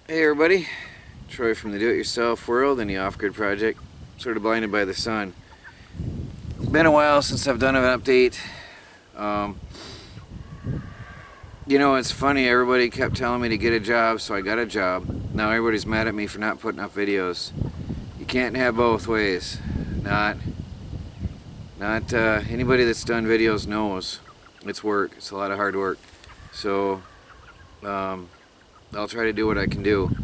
Hey everybody, Troy from the Do-It-Yourself World and the Off-Grid Project. Sort of blinded by the sun. Been a while since I've done an update. You know, it's funny, everybody kept telling me to get a job, so I got a job. Now everybody's mad at me for not putting up videos. You can't have both ways. Not anybody that's done videos knows it's work. It's a lot of hard work. So I'll try to do what I can do,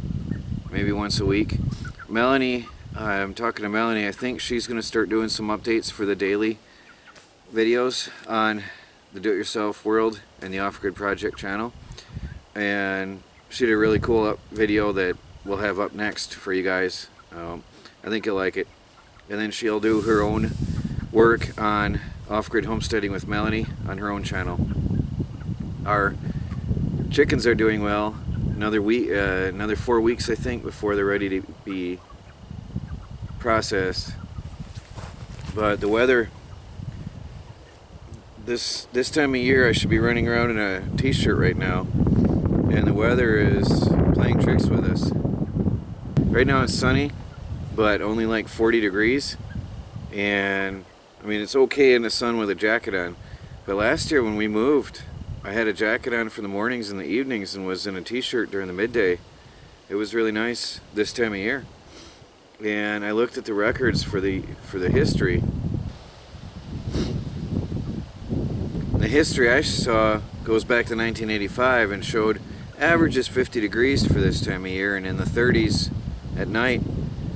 maybe once a week. Melanie, I'm talking to Melanie, I think she's going to start doing some updates for the daily videos on the Do-It-Yourself World and the Off-Grid Project channel. And she did a really cool video that we'll have up next for you guys. I think you'll like it. And then she'll do her own work on Off-Grid Homesteading with Melanie on her own channel. Our chickens are doing well. Another week, another 4 weeks I think before they're ready to be processed. But the weather, this time of year I should be running around in a t-shirt right now, and the weather is playing tricks with us. Right now it's sunny, but only like 40 degrees, and I mean it's okay in the sun with a jacket on, but last year when we moved I had a jacket on for the mornings and the evenings and was in a t-shirt during the midday. It was really nice this time of year. And I looked at the records for the history. The history I saw goes back to 1985 and showed averages 50 degrees for this time of year and in the 30s at night.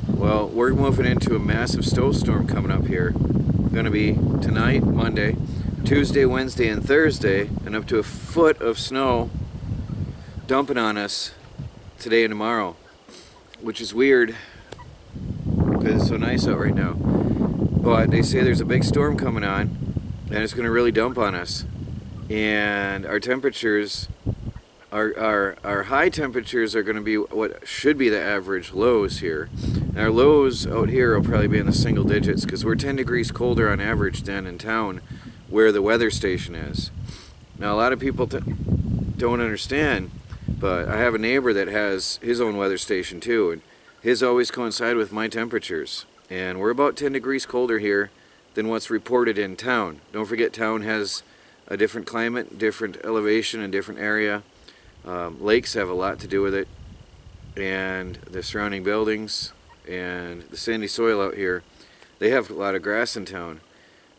Well, we're moving into a massive snowstorm coming up here. Going to be tonight, Monday, Tuesday, Wednesday, and Thursday, and up to a foot of snow dumping on us today and tomorrow, which is weird because it's so nice out right now. But they say there's a big storm coming on and it's going to really dump on us, and our temperatures, our high temperatures are going to be what should be the average lows here. And our lows out here will probably be in the single digits because we're 10 degrees colder on average than in town where the weather station is. Now a lot of people don't understand, but I have a neighbor that has his own weather station too, and his always coincide with my temperatures, and we're about 10 degrees colder here than what's reported in town. Don't forget, town has a different climate, different elevation, and different area. Lakes have a lot to do with it, and the surrounding buildings and the sandy soil out here. They have a lot of grass in town,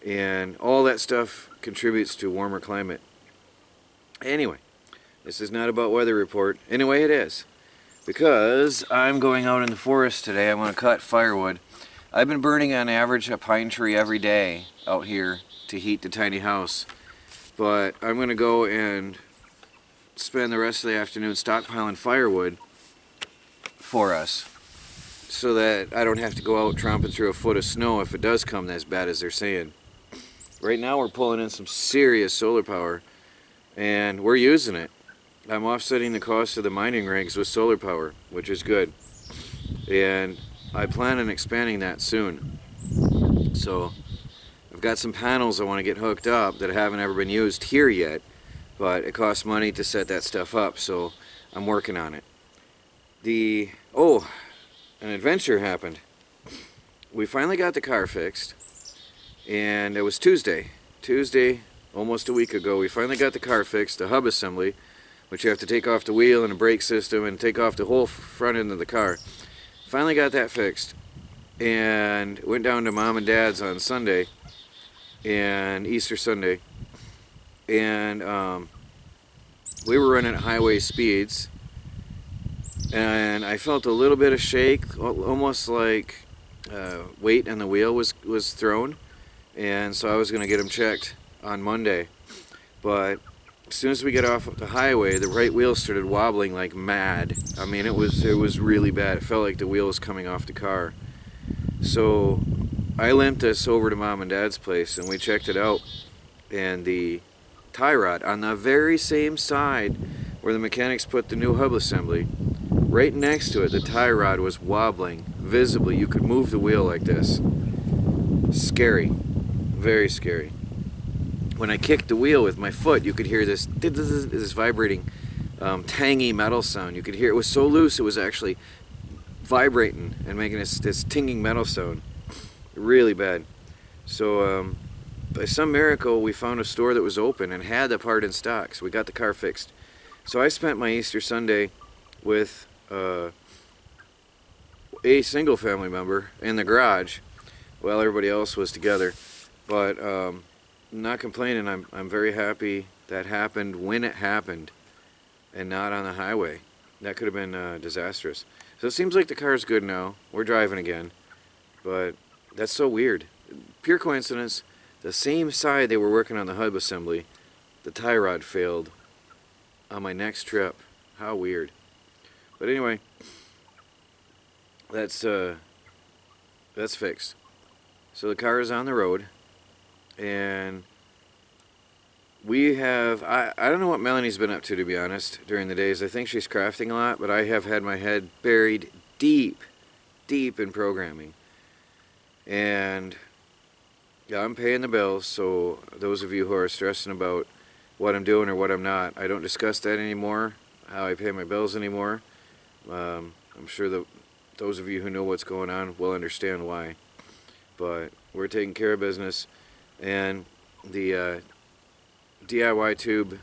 and all that stuff contributes to a warmer climate. Anyway, this is not about weather report. Anyway, it is, because I'm going out in the forest today. I'm going to cut firewood. I've been burning on average a pine tree every day out here to heat the tiny house, but I'm going to go and spend the rest of the afternoon stockpiling firewood for us, so that I don't have to go out tromping through a foot of snow if it does come as bad as they're saying. Right now we're pulling in some serious solar power, and we're using it. I'm offsetting the cost of the mining rigs with solar power, which is good. And I plan on expanding that soon. So I've got some panels I want to get hooked up that haven't ever been used here yet, but it costs money to set that stuff up, so I'm working on it. An adventure happened. We finally got the car fixed, and it was Tuesday, almost a week ago. We finally got the car fixed, the hub assembly, which you have to take off the wheel and the brake system and take off the whole front end of the car. Finally got that fixed, and went down to Mom and Dad's on Sunday, and Easter Sunday, and we were running at highway speeds, and I felt a little bit of shake, almost like weight on the wheel was thrown, and so I was going to get them checked on Monday. But as soon as we get off the highway, the right wheel started wobbling like mad. I mean, it was really bad. It felt like the wheel was coming off the car. So I limped us over to Mom and Dad's place, and we checked it out, and the tie rod on the very same side where the mechanics put the new hub assembly, right next to it, the tie rod was wobbling visibly. You could move the wheel like this. Scary. Very scary. When I kicked the wheel with my foot, you could hear this vibrating tangy metal sound. You could hear it was so loose it was actually vibrating and making this tinging metal sound. Really bad. So by some miracle we found a store that was open and had the part in stock, so we got the car fixed. So I spent my Easter Sunday with a single family member in the garage while everybody else was together. But not complaining. I'm very happy that happened when it happened and not on the highway. That could have been disastrous. So it seems like the car's good now. We're driving again. But that's so weird. Pure coincidence. The same side they were working on the hub assembly, the tie rod failed on my next trip. How weird. But anyway, that's fixed. So the car is on the road, and we have, I don't know what Melanie's been up to be honest, during the days. I think she's crafting a lot, but I have had my head buried deep in programming. And yeah, I'm paying the bills, so those of you who are stressing about what I'm doing or what I'm not, I don't discuss that anymore, how I pay my bills anymore. I'm sure that those of you who know what's going on will understand why. But we're taking care of business, and the DIY Tube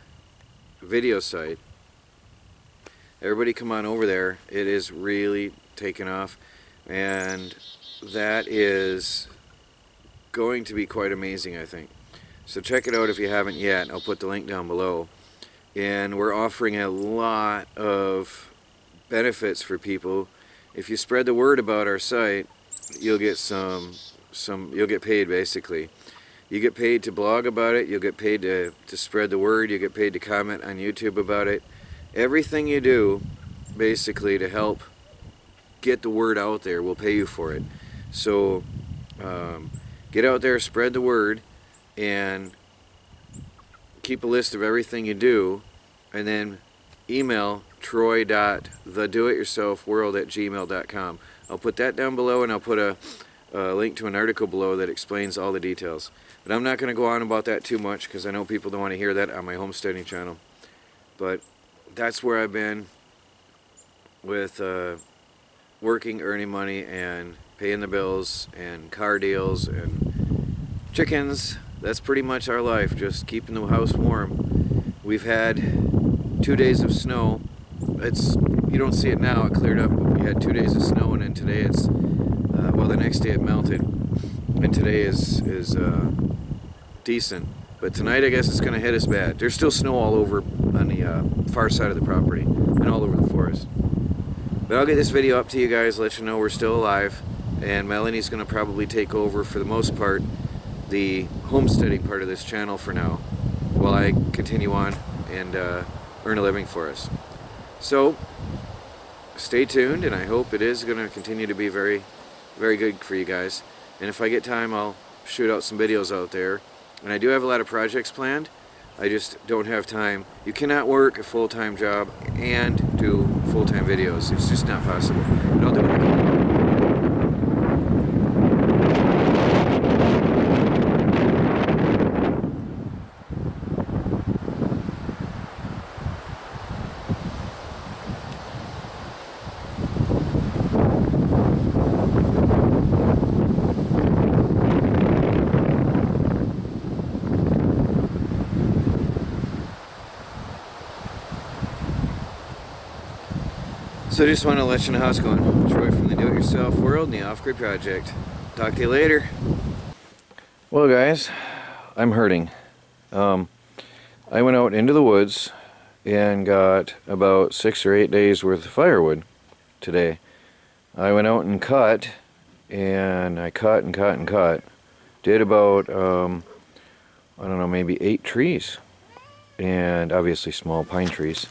video site, everybody come on over there. It is really taken off, and that is going to be quite amazing, I think. So check it out if you haven't yet. I'll put the link down below. And we're offering a lot of benefits for people. If you spread the word about our site, you'll get you'll get paid basically. You get paid to blog about it, you'll get paid to spread the word, you get paid to comment on YouTube about it. Everything you do basically to help get the word out there, we'll pay you for it. So get out there, spread the word, and keep a list of everything you do, and then email troy.thedoityourselfworld@gmail.com. I'll put that down below, and I'll put a link to an article below that explains all the details. But I'm not going to go on about that too much because I know people don't want to hear that on my homesteading channel. But that's where I've been with working, earning money, and paying the bills, and car deals, and chickens. That's pretty much our life, just keeping the house warm. We've had 2 days of snow. You don't see it now, it cleared up, but we had 2 days of snow, and then today it's, well, the next day it melted, and today is decent. But tonight I guess it's going to hit us bad. There's still snow all over on the far side of the property, and all over the forest. But I'll get this video up to you guys, let you know we're still alive, and Melanie's going to probably take over, for the most part, the homesteading part of this channel for now, while I continue on and earn a living for us. So stay tuned, and I hope it is going to continue to be very, very good for you guys. And if I get time, I'll shoot out some videos out there. And I do have a lot of projects planned. I just don't have time. You cannot work a full-time job and do full-time videos. It's just not possible. But I'll do it. So I just want to let you know how it's going. Troy from the Do-It-Yourself World and the Off-Grid Project. Talk to you later. Well guys, I'm hurting. I went out into the woods and got about 6 or 8 days worth of firewood today. I went out and cut, and I cut and cut and cut. Did about, I don't know, maybe 8 trees. And obviously small pine trees.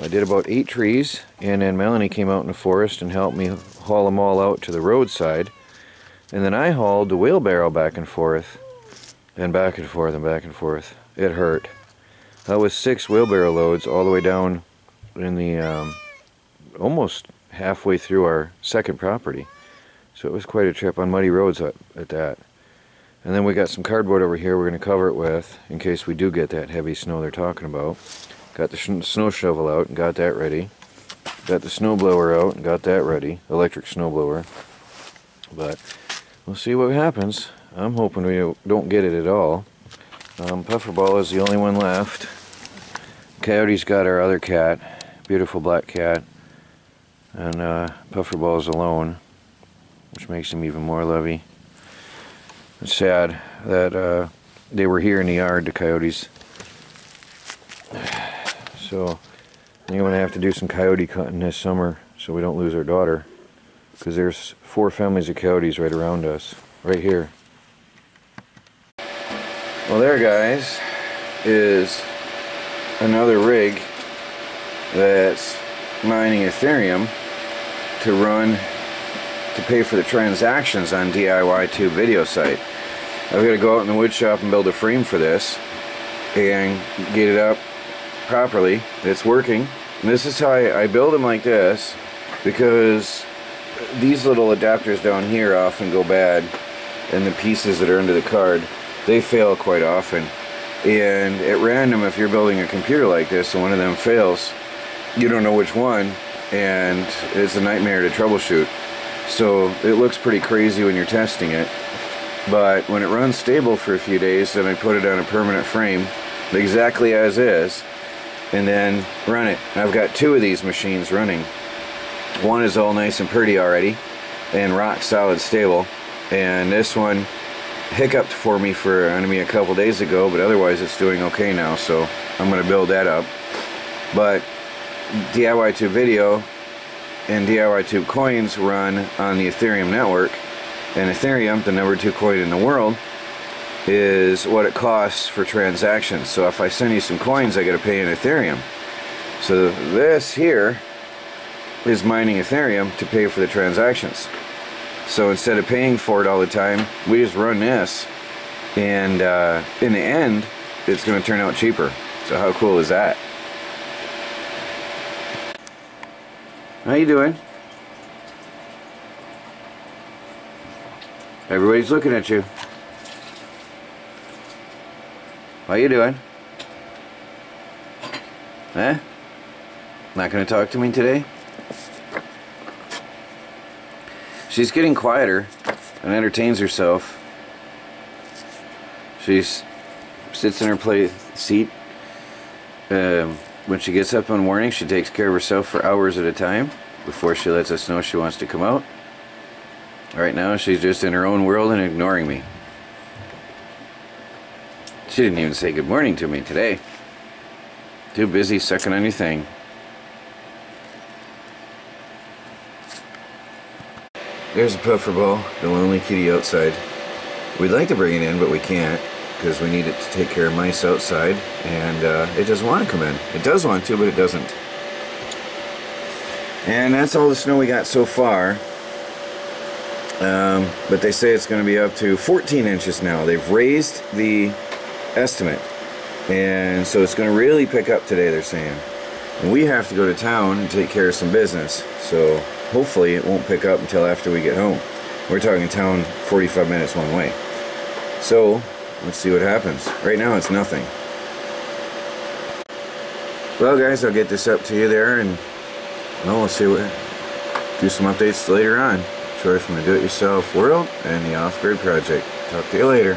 I did about 8 trees, and then Melanie came out in the forest and helped me haul them all out to the roadside. And then I hauled the wheelbarrow back and forth, and back and forth, and back and forth. It hurt. That was 6 wheelbarrow loads all the way down in the, almost halfway through our second property. So it was quite a trip on muddy roads at that. And then we got some cardboard over here we're going to cover it with, in case we do get that heavy snow they're talking about. Got the snow shovel out and got that ready. Got the snow blower out and got that ready. Electric snow blower. But we'll see what happens. I'm hoping we don't get it at all. Pufferball is the only one left. Coyote's got our other cat. Beautiful black cat. And Pufferball is alone, which makes him even more lovey. It's sad that they were here in the yard, the coyotes. So I'm going to have to do some coyote cutting this summer so we don't lose our daughter. Because there's 4 families of coyotes right around us, right here. Well, there, guys, is another rig that's mining Ethereum to pay for the transactions on DIY Tube video site. I've got to go out in the wood shop and build a frame for this and get it up properly. It's working. And this is how I build them like this, because these little adapters down here often go bad, and the pieces that are under the card, they fail quite often. And at random, if you're building a computer like this and one of them fails, you don't know which one, and it's a nightmare to troubleshoot. So it looks pretty crazy when you're testing it, but when it runs stable for a few days, then I put it on a permanent frame exactly as is and then run it. I've got 2 of these machines running. One is all nice and pretty already and rock solid stable, and this one hiccuped for me for a couple days ago, but otherwise it's doing okay now, so I'm going to build that up. But DIY Tube Video and DIY Tube coins run on the Ethereum network, and Ethereum, the number 2 coin in the world, is what it costs for transactions. So if I send you some coins, I got to pay in Ethereum. So this here is mining Ethereum to pay for the transactions. So instead of paying for it all the time, we just run this, and in the end, it's going to turn out cheaper. So how cool is that? How you doing? Everybody's looking at you. How you doing? Eh? Not gonna talk to me today? She's getting quieter and entertains herself. She sits in her seat. When she gets up in the morning, she takes care of herself for hours at a time before she lets us know she wants to come out. Right now, she's just in her own world and ignoring me. She didn't even say good morning to me today. Too busy sucking on your thing. There's a Pufferball, the lonely kitty outside. We'd like to bring it in, but we can't, because we need it to take care of mice outside, and it doesn't want to come in. It does want to, but it doesn't. And that's all the snow we got so far. But they say it's going to be up to 14 inches now. They've raised the estimate, and so it's going to really pick up today, they're saying. And we have to go to town and take care of some business, so hopefully it won't pick up until after we get home. We're talking town 45 minutes one way. So let's see what happens. Right now it's nothing. Well, guys, I'll get this up to you there, and well, we'll see what, do some updates later on. Troy from the Do-It-Yourself World and the Off-Grid Project. Talk to you later.